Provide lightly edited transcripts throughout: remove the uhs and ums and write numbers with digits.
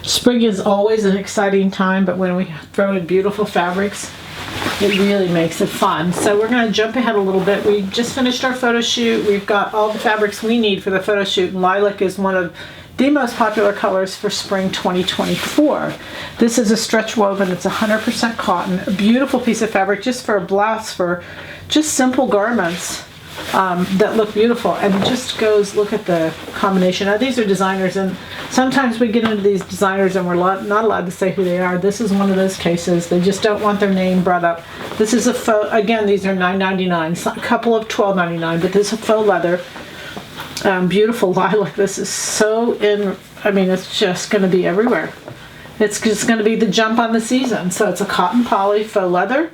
Spring is always an exciting time, but when we throw in beautiful fabrics, it really makes it fun. So we're going to jump ahead a little bit. We just finished our photo shoot. We've got all the fabrics we need for the photo shoot, and lilac is one of the most popular colors for spring 2024. This is a stretch woven. It's 100% cotton, a beautiful piece of fabric just for a blouse, for just simple garments that look beautiful, and it just goes, look at the combination. Now these are designers, and sometimes we get into these designers and we're not allowed to say who they are. This is one of those cases. They just don't want their name brought up. This is a faux, again, these are $9.99, a couple of $12.99, but this is a faux leather, beautiful lilac. This is so I mean, it's just going to be everywhere. It's just going to be the jump on the season. So it's a cotton poly faux leather.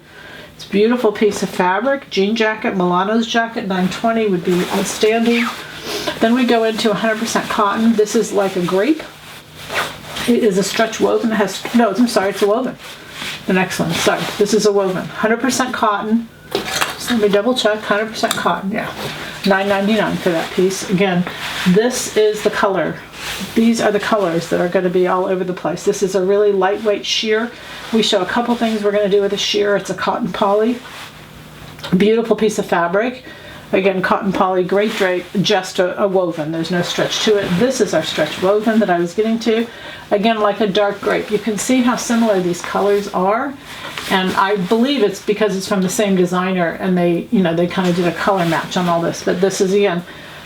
It's a beautiful piece of fabric. Jean jacket, Milano's jacket, $9.20 would be outstanding. Then we go into 100% cotton. This is like a grape. It is a stretch woven. It has, no, I'm sorry, it's a woven. The next one, sorry, this is a woven. 100% cotton. So let me double check, 100% cotton, yeah. $9.99 for that piece. Again, this is the color. These are the colors that are going to be all over the place. This is a really lightweight sheer. We show a couple things we're going to do with a sheer. It's a cotton poly. Beautiful piece of fabric. Again, cotton poly, great drape, just a woven. There's no stretch to it. This is our stretch woven that I was getting to. Again, like a dark grape. You can see how similar these colors are. And I believe it's because it's from the same designer, and they kind of did a color match on all this. But this is, again,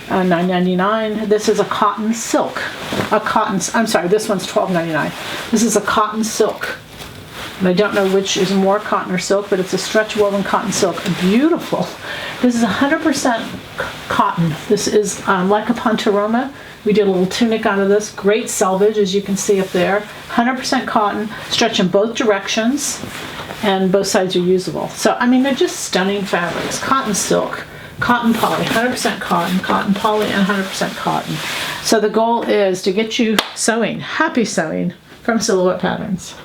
$9.99. This is a cotton silk. I'm sorry, this one's $12.99. This is a cotton silk. And I don't know which is more, cotton or silk, but it's a stretch woven cotton silk. Beautiful. This is 100% cotton. This is like a pantalona. We did a little tunic out of this. Great selvage, as you can see up there. 100% cotton, stretch in both directions, and both sides are usable. So, I mean, they're just stunning fabrics. Cotton silk, cotton poly, 100% cotton, cotton poly, and 100% cotton. So the goal is to get you sewing, happy sewing, from Silhouette Patterns.